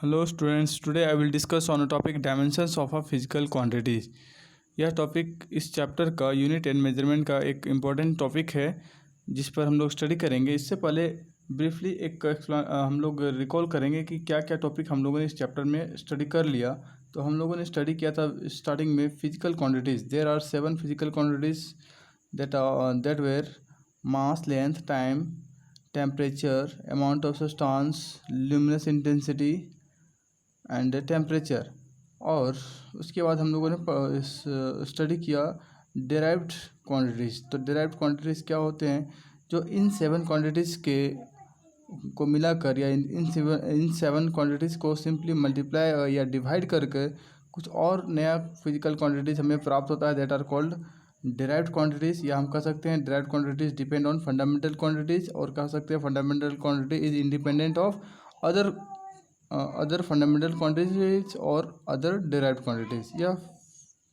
Hello students, today I will discuss on a topic dimensions of a physical quantities। यह topic इस chapter का unit and measurement का एक important topic है जिस पर हम लोग स्टडी करेंगे। इससे पहले ब्रीफली हम लोग रिकॉल करेंगे कि क्या क्या टॉपिक हम लोगों ने इस चैप्टर में स्टडी कर लिया। तो हम लोगों ने स्टडी किया था स्टार्टिंग में physical quantities. There are 7 physical quantities that were mass, length, time, temperature, amount of substance, luminous intensity and temperature. और उसके बाद हम लोगों ने स्टडी किया डेराइव्ड क्वांटिटीज़। तो डेराइव्ड क्वांटिटीज़ क्या होते हैं, जो इन 7 क्वांटिटीज़ को मिलाकर या इन 7 क्वांटिटीज़ को सिंपली मल्टीप्लाई या डिवाइड करके कुछ और नया फिजिकल क्वांटिटीज़ हमें प्राप्त होता है। That are called derived quantities, या हम कह सकते हैं derived quantities depend on fundamental quantities, और कह सकते हैं fundamental quantity is independent of other fundamental quantities और अदर डेराइव्ड क्वांटिटीज़। यह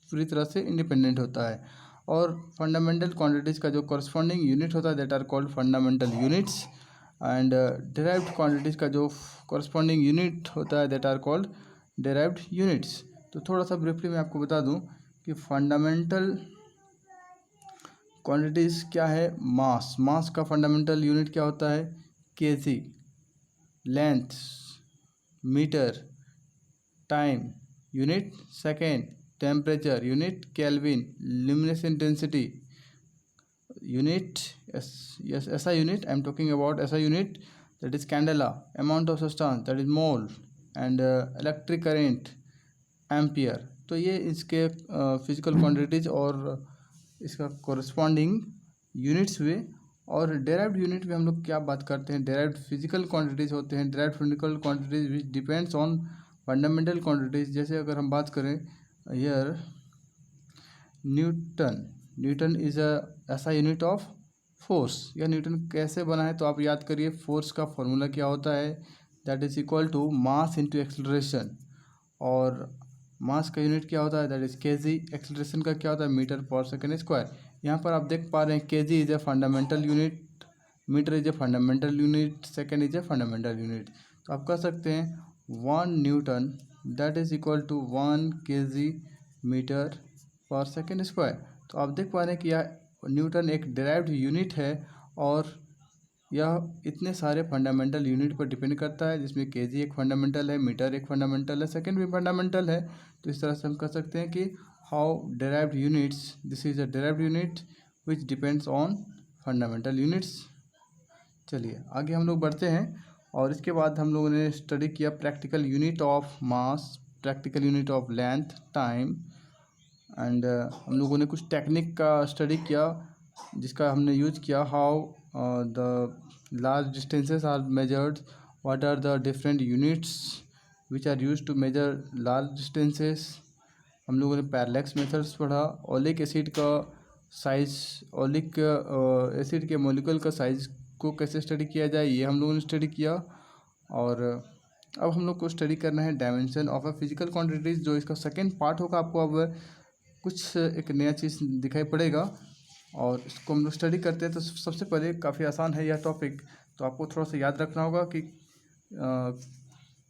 पूरी तरह से इंडिपेंडेंट होता है। और फंडामेंटल क्वांटिटीज़ का जो कॉरस्पॉन्डिंग यूनिट होता है that are called fundamental units, and derived quantities का जो कॉरस्पॉन्डिंग यूनिट होता है that are called derived units. तो थोड़ा सा ब्रीफली मैं आपको बता दूं कि फंडामेंटल क्वांटिटीज़ क्या है। मास का फंडामेंटल यूनिट क्या होता है, KG. Length metre, time unit second, temperature unit kelvin, luminous intensity unit SI unit, I am talking about SI unit, that is candela, amount of substance that is mole, and electric current ampere. तो ये इसके physical quantities और इसका corresponding units हुए। और derived unit में हम लोग क्या बात करते हैं, डेराइव्ड फिजिकल क्वांटिटीज़ होते हैं। Derived physical quantities which depends on fundamental quantities. जैसे अगर हम बात करें हियर न्यूटन इज़ अ ऐसा यूनिट ऑफ फोर्स। या न्यूटन कैसे बना है, तो आप याद करिए फोर्स का फॉर्मूला क्या होता है, that is equal to mass into acceleration. और मास का यूनिट क्या होता है, दैट इज केजी। एक्सेलरेशन का क्या होता है, मीटर पर सेकेंड स्क्वायर। यहाँ पर आप देख पा रहे हैं KG is a fundamental unit, metre is a fundamental unit, second is a fundamental unit. तो आप कह सकते हैं 1 newton that is equal to 1 KG metre per second square. तो आप देख पा रहे हैं कि यह न्यूटन एक डेराइव्ड यूनिट है और यह इतने सारे फंडामेंटल यूनिट पर डिपेंड करता है, जिसमें केजी एक फंडामेंटल है, मीटर एक फंडामेंटल है, सेकंड भी फंडामेंटल है। तो इस तरह से हम कह सकते हैं कि how derived units, this is a derived unit which depends on fundamental units. चलिए आगे हम लोग बढ़ते हैं। और इसके बाद हम लोगों ने स्टडी किया practical unit of mass, practical unit of length, time, and हम लोगों ने कुछ टेक्निक का स्टडी किया जिसका हमने यूज किया। How the large distances are measured, what are the different units which are use to measure large distances. हम लोगों ने पैरेलैक्स मेथड्स पढ़ा। ओलिक एसिड का साइज, ओलिक एसिड के मॉलिक्यूल का साइज को कैसे स्टडी किया जाए, ये हम लोगों ने स्टडी किया। और अब हम लोग को स्टडी करना है dimension of a physical quantities, जो इसका सेकेंड पार्ट होगा। आपको अब कुछ एक नया चीज़ दिखाई पड़ेगा और इसको हम लोग स्टडी करते हैं। तो सबसे पहले काफ़ी आसान है यह टॉपिक, तो आपको थोड़ा सा याद रखना होगा कि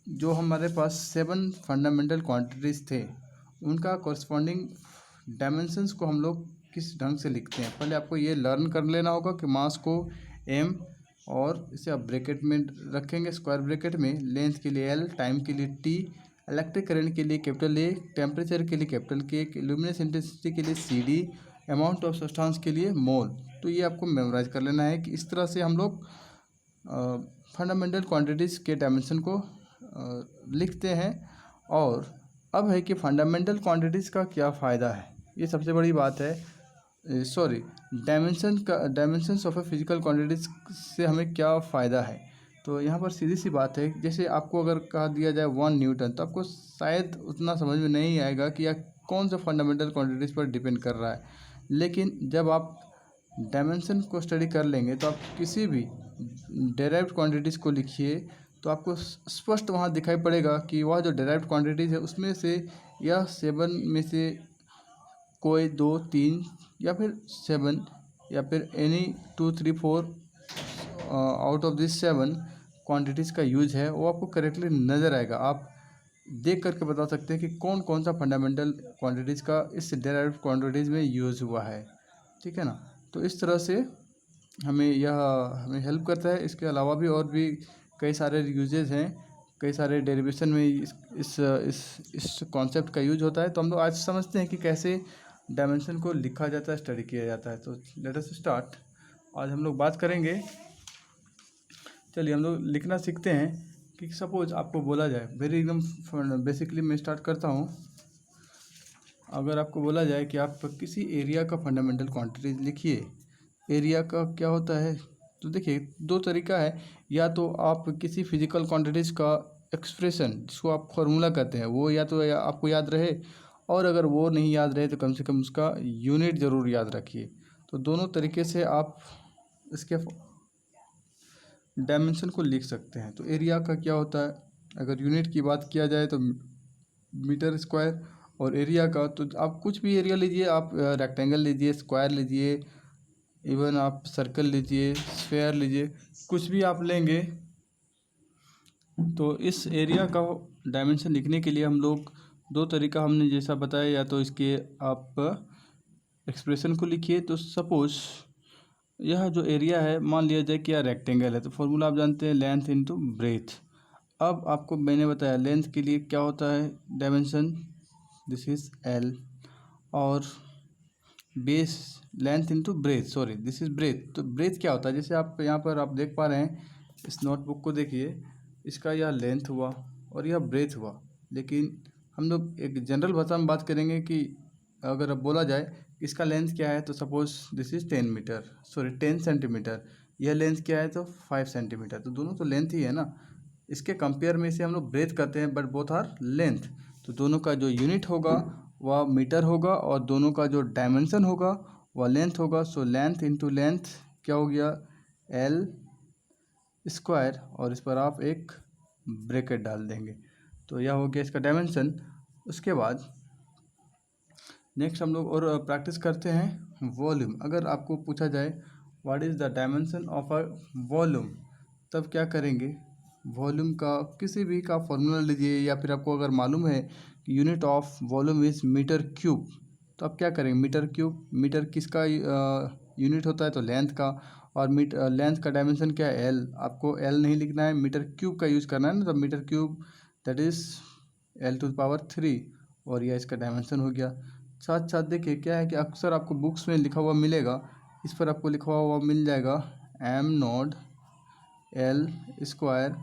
जो हमारे पास 7 फंडामेंटल क्वांटिटीज़ थे उनका कॉरस्पॉन्डिंग डायमेंशंस को हम लोग किस ढंग से लिखते हैं। पहले आपको ये लर्न कर लेना होगा कि मास को m, और इसे आप ब्रैकेट में रखेंगे स्क्वायर ब्रैकेट में, लेंथ के लिए l, टाइम के लिए t, इलेक्ट्रिक करंट के लिए कैपिटल A, टेम्परेचर के लिए कैपिटल K, ल्यूमिनस इंटेंसिटी के लिए CD, अमाउंट ऑफ सब्सटेंस के लिए मोल। तो ये आपको मेमोराइज कर लेना है कि इस तरह से हम लोग फंडामेंटल क्वांटिटीज़ के डायमेंशन को लिखते हैं। और अब है कि फंडामेंटल क्वांटिटीज़ का क्या फ़ायदा है, ये सबसे बड़ी बात है। Sorry, dimensions of a physical quantities से हमें क्या फ़ायदा है। तो यहाँ पर सीधी सी बात है, जैसे आपको अगर कहा दिया जाए 1 न्यूटन, तो आपको शायद उतना समझ में नहीं आएगा कि यह कौन सा फंडामेंटल क्वांटिटीज़ पर डिपेंड कर रहा है। लेकिन जब आप डायमेंशन को स्टडी कर लेंगे तो आप किसी भी डेराइव्ड क्वांटिटीज़ को लिखिए तो आपको स्पष्ट वहाँ दिखाई पड़ेगा कि वह जो डेराइव्ड क्वांटिटीज़ है उसमें से यह 7 में से कोई 2, 3 या फिर 7 या फिर any 2, 3, 4 out of this 7 quantities का यूज है वो आपको करेक्टली नज़र आएगा। आप देख करके बता सकते हैं कि कौन कौन सा फंडामेंटल क्वांटिटीज़ का इस डेराइव्ड क्वांटिटीज़ में यूज़ हुआ है, ठीक है ना। तो इस तरह से हमें हेल्प करता है। इसके अलावा भी और भी कई सारे यूजेस हैं, कई सारे डेरिवेशन में इस कॉन्सेप्ट का यूज होता है। तो हम लोग आज समझते हैं कि कैसे डायमेंशन को लिखा जाता है, स्टडी किया जाता है। तो लेट अस स्टार्ट। आज हम लोग बात करेंगे, चलिए हम लोग लिखना सीखते हैं कि सपोज आपको बोला जाए, वेरी एकदम बेसिकली मैं स्टार्ट करता हूँ। अगर आपको बोला जाए कि आप किसी एरिया का फंडामेंटल क्वांटिटीज लिखिए, एरिया का क्या होता है, तो देखिए दो तरीका है। या तो आप किसी फिजिकल क्वांटिटीज़ का एक्सप्रेशन, जिसको आप फार्मूला कहते हैं, वो या आपको याद रहे, और अगर वो नहीं याद रहे तो कम से कम उसका यूनिट ज़रूर याद रखिए। तो दोनों तरीके से आप इसके डायमेंशन को लिख सकते हैं। तो एरिया का क्या होता है, अगर यूनिट की बात किया जाए तो मीटर स्क्वायर, और एरिया का तो आप कुछ भी एरिया लीजिए, आप रेक्टेंगल लीजिए, स्क्वायर लीजिए, इवन आप सर्कल लीजिए, स्फेयर लीजिए, कुछ भी आप लेंगे। तो इस एरिया का डायमेंशन लिखने के लिए हम लोग दो तरीका हमने जैसा बताया, या तो इसके आप एक्सप्रेशन को लिखिए। तो सपोज यह जो एरिया है, मान लिया जाए कि यह रेक्टेंगल है, तो फॉर्मूला आप जानते हैं, लेंथ इनटू ब्रेथ। अब आपको मैंने बताया लेंथ के लिए क्या होता है डायमेंशन, दिस इज़ एल, और base length into breadth, sorry this is breadth. तो ब्रेथ क्या होता है, जैसे आप यहाँ पर आप देख पा रहे हैं, इस नोटबुक को देखिए, इसका यह लेंथ हुआ और यह ब्रेथ हुआ। लेकिन हम लोग एक जनरल भाषा में बात करेंगे कि अगर अब बोला जाए इसका लेंथ क्या है, तो suppose this is 10 metre, sorry 10 centimetre, यह लेंथ क्या है तो 5 सेंटीमीटर। तो दोनों तो लेंथ ही है ना, इसके कंपेयर में इसे हम लोग ब्रेथ करते हैं, बट बोथ आर लेंथ। तो दोनों का जो यूनिट होगा वह मीटर होगा, और दोनों का जो डायमेंशन होगा वह लेंथ होगा। सो लेंथ इनटू लेंथ क्या हो गया, एल स्क्वायर, और इस पर आप एक ब्रैकेट डाल देंगे। तो यह हो गया इसका डायमेंशन। उसके बाद नेक्स्ट हम लोग और प्रैक्टिस करते हैं वॉल्यूम। अगर आपको पूछा जाए what is the dimension of a volume, तब क्या करेंगे, वॉल्यूम का किसी भी का फॉर्मूला लीजिए, या फिर आपको अगर मालूम है कि unit of volume is metre cube, तो आप क्या करेंगे, मीटर क्यूब, मीटर किसका यूनिट होता है, तो लेंथ का, और लेंथ का डायमेंशन क्या है, एल। आपको एल नहीं लिखना है, मीटर क्यूब का यूज़ करना है ना, तो metre cube that is L to the power 3, और यह इसका डायमेंशन हो गया। साथ साथ देखिए क्या है कि अक्सर आपको बुक्स में लिखा हुआ मिलेगा, इस पर आपको लिखा हुआ मिल जाएगा am naught L square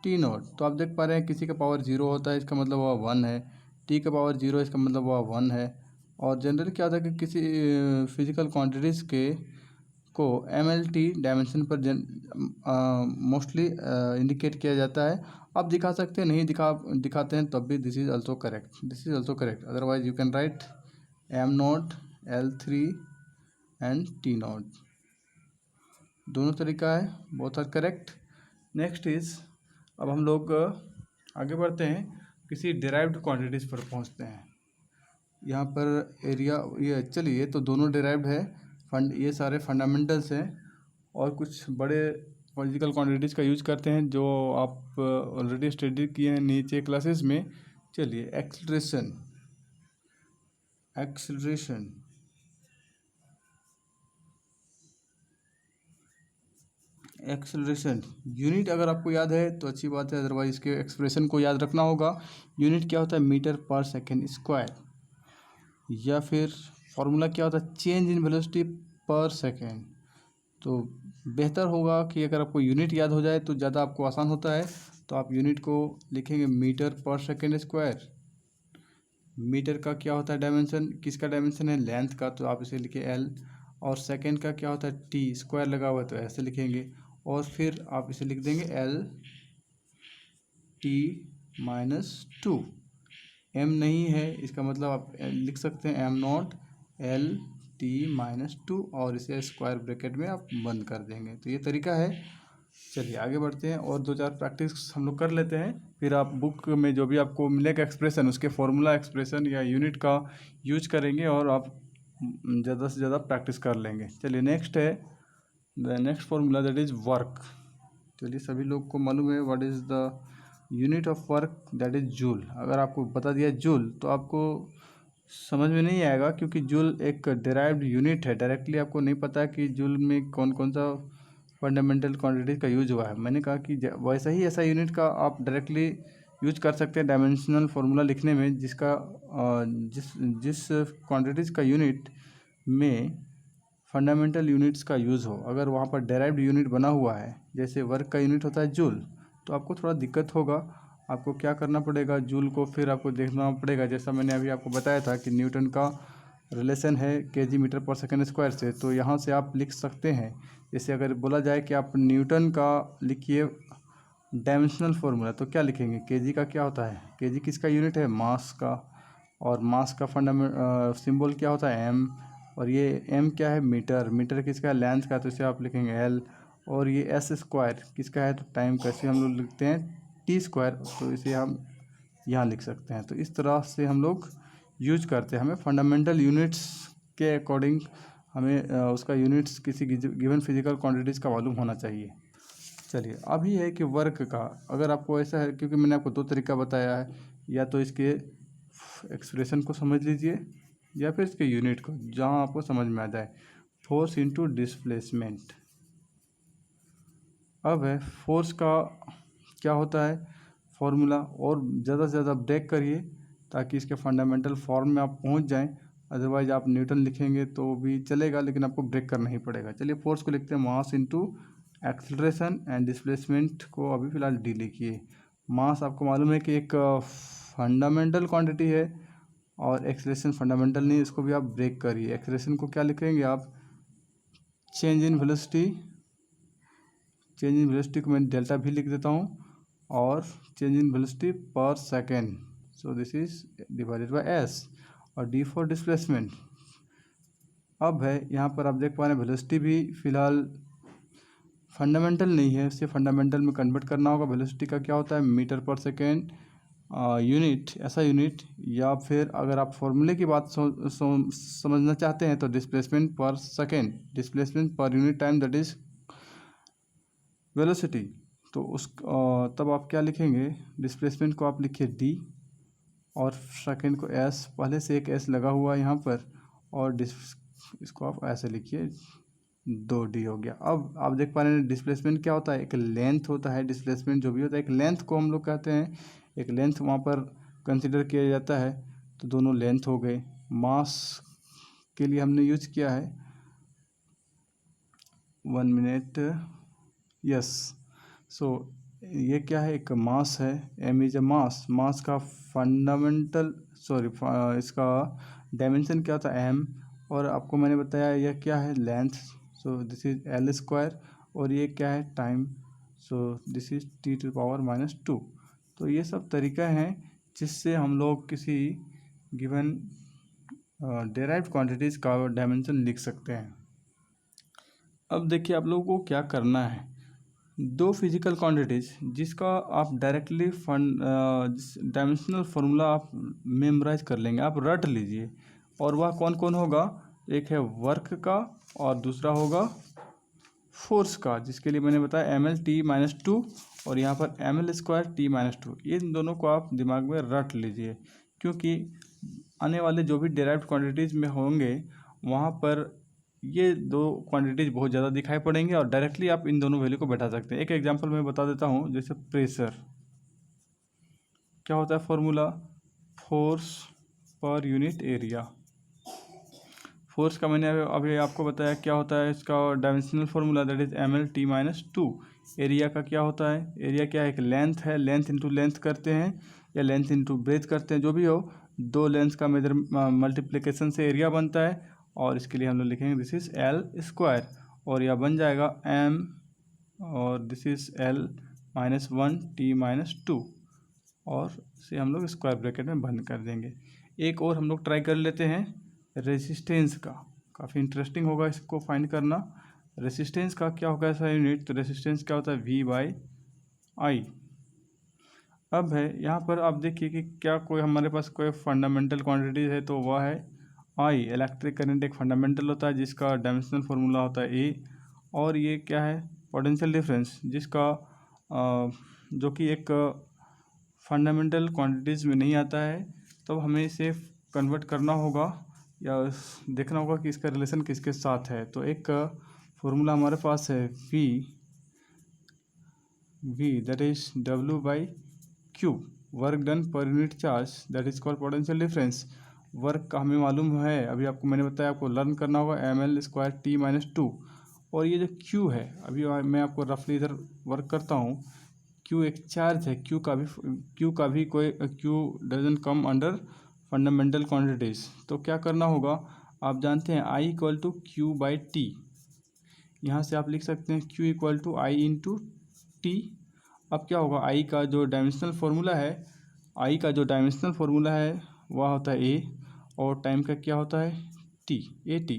T not. तो आप देख पा रहे हैं किसी का पावर 0 होता है, इसका मतलब वह 1 है, टी का पावर 0 इसका मतलब वह 1 है। और जनरली क्या होता है कि किसी फिजिकल क्वांटिटीज़ को एम एल टी डायमेंशन पर मोस्टली इंडिकेट किया जाता है। आप दिखा सकते हैं, नहीं दिखाते हैं तब भी this is also correct, this is also correct. Otherwise you can write M not L3 and T not, दोनों तरीका है, both are correct. Next is, अब हम लोग आगे बढ़ते हैं, किसी डिराइव्ड क्वांटिटीज़ पर पहुंचते हैं। यहाँ पर एरिया, ये चलिए तो दोनों डिराइव्ड है, ये सारे फंडामेंटल्स हैं, और कुछ बड़े फिजिकल क्वांटिटीज़ का यूज करते हैं जो आप ऑलरेडी स्टडी किए हैं नीचे क्लासेस में। चलिए एक्सेलरेशन, एक्सेलरेशन यूनिट अगर आपको याद है तो अच्छी बात है, अदरवाइज इसके एक्सप्रेशन को याद रखना होगा। यूनिट क्या होता है, मीटर पर सेकेंड स्क्वायर, या फिर फॉर्मूला क्या होता है, चेंज इन वेलोसिटी पर सेकेंड। तो बेहतर होगा कि अगर आपको यूनिट याद हो जाए तो ज़्यादा आपको आसान होता है। तो आप यूनिट को लिखेंगे metre per second square. Metre का क्या होता है डायमेंशन, किसका डायमेंशन है, लेंथ का, तो आप इसे लिखे एल। और सेकेंड का क्या होता है, टी, स्क्वायर लगा हुआ है तो ऐसे लिखेंगे, और फिर आप इसे लिख देंगे एल टी -2। एम नहीं है, इसका मतलब आप लिख सकते हैं एम नॉट एल टी -2, और इसे स्क्वायर ब्रैकेट में आप बंद कर देंगे। तो ये तरीका है। चलिए आगे बढ़ते हैं, और दो चार प्रैक्टिस हम लोग कर लेते हैं, फिर आप बुक में जो भी आपको मिलेगा एक्सप्रेशन, उसके फॉर्मूला एक्सप्रेशन या यूनिट का यूज करेंगे, और आप ज़्यादा से ज़्यादा प्रैक्टिस कर लेंगे। चलिए नेक्स्ट है the next formula, that is work, चलिए, सभी लोग को मालूम है what is the unit of work, that is joule. अगर आपको बता दिया जूल तो आपको समझ में नहीं आएगा, क्योंकि जूल एक डिराइव्ड यूनिट है। डायरेक्टली आपको नहीं पता कि जूल में कौन कौन सा फंडामेंटल क्वांटिटी का यूज हुआ है। मैंने कहा कि वैसा ही ऐसा यूनिट का आप डायरेक्टली यूज कर सकते हैं डायमेंशनल फार्मूला लिखने में, जिसका जिस क्वांटिटीज़ का यूनिट में फंडामेंटल यूनिट्स का यूज़ हो। अगर वहाँ पर डेराइव्ड यूनिट बना हुआ है, जैसे वर्क का यूनिट होता है जूल, तो आपको थोड़ा दिक्कत होगा। आपको क्या करना पड़ेगा, जूल को फिर आपको देखना पड़ेगा। जैसा मैंने अभी आपको बताया था कि न्यूटन का रिलेशन है KG metre per second square से, तो यहाँ से आप लिख सकते हैं। जैसे अगर बोला जाए कि आप न्यूटन का लिखिए डायमेंशनल फार्मूला, तो क्या लिखेंगे, केजी का क्या होता है, केजी किसका यूनिट है, मास का। और मास का सिंबल क्या होता है, एम। और ये एम क्या है, मीटर। मीटर किसका है, लेंथ का, तो इसे आप लिखेंगे एल। और ये एस स्क्वायर किसका है, तो टाइम का, इसे हम लोग लिखते हैं टी स्क्वायर, तो इसे हम यहाँ लिख सकते हैं। तो इस तरह से हम लोग यूज करते हैं। हमें फंडामेंटल यूनिट्स के अकॉर्डिंग हमें उसका यूनिट्स किसी गिवन फिजिकल क्वांटिटीज़ का मालूम होना चाहिए। चलिए, अभी है कि वर्क का, अगर आपको ऐसा है, क्योंकि मैंने आपको दो तरीका बताया है, या तो इसके एक्सप्रेशन को समझ लीजिए या फिर इसके यूनिट को, जहाँ आपको समझ में आ जाए। Force into displacement. अब है फोर्स का क्या होता है फॉर्मूला, और ज़्यादा से ज़्यादा ब्रेक करिए ताकि इसके फंडामेंटल फॉर्म में आप पहुंच जाएं। अदरवाइज आप न्यूटन लिखेंगे तो भी चलेगा, लेकिन आपको ब्रेक करना ही पड़ेगा। चलिए, फोर्स को लिखते हैं mass into acceleration, and displacement को अभी फ़िलहाल डी लिखिए। मास आपको मालूम है कि एक फंडामेंटल क्वांटिटी है, और एक्सेलरेशन फंडामेंटल नहीं, इसको भी आप ब्रेक करिए। एक्सेलरेशन को क्या लिखेंगे आप, change in velocity. Change in velocity को मैं डेल्टा भी लिख देता हूँ, और चेंज इन वेलोसिटी पर second, so this is divided by S. और डी फॉर डिस्प्लेसमेंट। अब है यहाँ पर आप देख पा रहे हैं वेलोसिटी भी फिलहाल फंडामेंटल नहीं है, उसे फंडामेंटल में कन्वर्ट करना होगा। वेलोसिटी का क्या होता है, मीटर पर सेकेंड यूनिट, ऐसा यूनिट। या फिर अगर आप फॉर्मूले की बात समझना चाहते हैं तो डिस्प्लेसमेंट पर second, displacement per unit time, that is velocity. तो उस तब आप क्या लिखेंगे, डिस्प्लेसमेंट को आप लिखिए डी, और सेकेंड को एस। पहले से एक एस लगा हुआ है यहाँ पर, और इसको आप ऐसे लिखिए, 2D हो गया। अब आप देख पा रहे हैं डिस्प्लेसमेंट क्या होता है, एक लेंथ होता है। डिस्प्लेसमेंट जो भी होता है, एक लेंथ को हम लोग कहते हैं, एक लेंथ वहाँ पर कंसिडर किया जाता है। तो दोनों लेंथ हो गए। मास के लिए हमने यूज किया है 1 मिनट, यस। सो ये क्या है, एक मास है, एम इज ए मास। मास का फंडामेंटल इसका डायमेंशन क्या होता है, एम। और आपको मैंने बताया यह क्या है, length, so this is L square. और ये क्या है, time, so this is T to power -2। तो ये सब तरीका हैं जिससे हम लोग किसी गिवन डेराइव्ड क्वांटिटीज़ का डायमेंशन लिख सकते हैं। अब देखिए, आप लोगों को क्या करना है, दो फिजिकल क्वांटिटीज़ जिसका आप डायरेक्टली डायमेंशनल फार्मूला आप मेमोराइज कर लेंगे, आप रट लीजिए। और वह कौन कौन होगा, एक है वर्क का और दूसरा होगा फोर्स का, जिसके लिए मैंने बताया mL/t-2, और यहाँ पर mL²t-2। इन दोनों को आप दिमाग में रट लीजिए, क्योंकि आने वाले जो भी डेराइव्ड क्वांटिटीज़ में होंगे वहाँ पर ये दो क्वांटिटीज़ बहुत ज़्यादा दिखाई पड़ेंगे, और डायरेक्टली आप इन दोनों वैल्यू को बैठा सकते हैं। एक एग्जांपल मैं बता देता हूँ, जैसे प्रेशर क्या होता है, formula force per unit area. Force का मैंने अभी आपको बताया क्या होता है, इसका dimensional formula, that is mL/t-2। Area का क्या होता है, एरिया क्या है, एक लेंथ है, लेंथ इंटू लेंथ करते हैं, या लेंथ इंटू ब्रेथ करते हैं, जो भी हो, दो लेंथ का मेजर मल्टीप्लिकेशन से एरिया बनता है। और इसके लिए हम लोग लिखेंगे दिस इज L², और यह बन जाएगा m, और दिस इज L-1t-2, और इसे हम लोग स्क्वायर ब्रैकेट में बंद कर देंगे। एक और हम लोग ट्राई कर लेते हैं रेसिस्टेंस का, काफ़ी इंटरेस्टिंग होगा इसको फाइंड करना। रेसिस्टेंस का क्या होगा ऐसा यूनिट, तो रेसिस्टेंस क्या होता है, V/I। अब है यहाँ पर आप देखिए कि क्या कोई हमारे पास कोई फंडामेंटल क्वांटिटी है, तो वह है I। इलेक्ट्रिक करंट एक फंडामेंटल होता है जिसका डायमेंशनल फार्मूला होता है A। और ये क्या है, पोटेंशियल डिफरेंस, जिसका जो कि एक फंडामेंटल क्वांटिटीज़ में नहीं आता है, तो हमें इसे कन्वर्ट करना होगा या देखना होगा कि इसका रिलेशन किसके साथ है। तो एक फॉर्मूला हमारे पास है V that is W/Q, work done per unit charge, that is called potential difference. Work का हमें मालूम है, अभी आपको मैंने बताया, आपको लर्न करना होगा ml²T-2। और ये जो Q है, अभी मैं आपको रफली इधर वर्क करता हूँ। Q एक चार्ज है, Q का भी कोई Q doesn't come under fundamental quantities. तो क्या करना होगा, आप जानते हैं I=Q/T। यहाँ से आप लिख सकते हैं Q=I×T। अब क्या होगा, I का जो डायमेंशनल फार्मूला है वह होता है A, और टाइम का क्या होता है AT।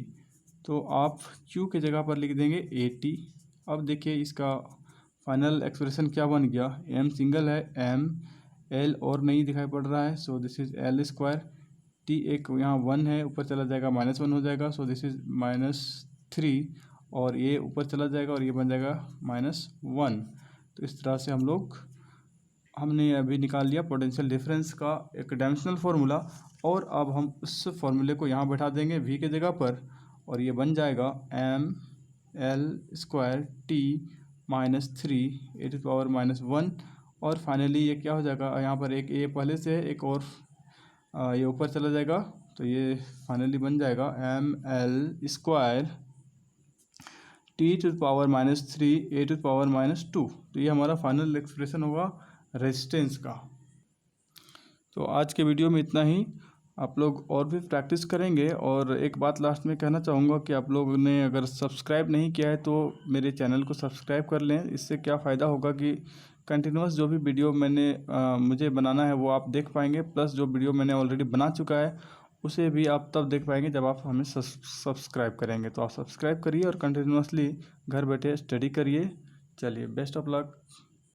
तो आप Q के जगह पर लिख देंगे AT। अब देखिए इसका फाइनल एक्सप्रेशन क्या बन गया, M सिंगल है, M L और नहीं दिखाई पड़ रहा है, सो दिस इज L²। T एक यहाँ 1 है, ऊपर चला जाएगा -1 हो जाएगा, सो दिस इज -3, और ये ऊपर चला जाएगा और ये बन जाएगा -1। तो इस तरह से हमने अभी निकाल लिया पोटेंशियल डिफरेंस का एक डायमेंशनल फार्मूला। और अब हम उस फार्मूले को यहाँ बैठा देंगे V के जगह पर, और ये बन जाएगा ml²T-3 e⁻⁻1। और फाइनली ये क्या हो जाएगा, यहाँ पर एक A पहले से है, एक और ये ऊपर चला जाएगा, तो ये फाइनली बन जाएगा ml²T⁻3 e⁻²। तो ये हमारा फाइनल एक्सप्रेशन होगा रेजिस्टेंस का। तो आज के वीडियो में इतना ही। आप लोग और भी प्रैक्टिस करेंगे। और एक बात लास्ट में कहना चाहूँगा कि आप लोगों ने अगर सब्सक्राइब नहीं किया है तो मेरे चैनल को सब्सक्राइब कर लें। इससे क्या फ़ायदा होगा कि कंटिन्यूस जो भी वीडियो मुझे बनाना है वो आप देख पाएंगे, प्लस जो वीडियो मैंने ऑलरेडी बना चुका है उसे भी आप तब देख पाएंगे जब आप हमें सब्सक्राइब करेंगे। तो आप सब्सक्राइब करिए और कंटिन्यूसली घर बैठे स्टडी करिए। चलिए, बेस्ट ऑफ लक।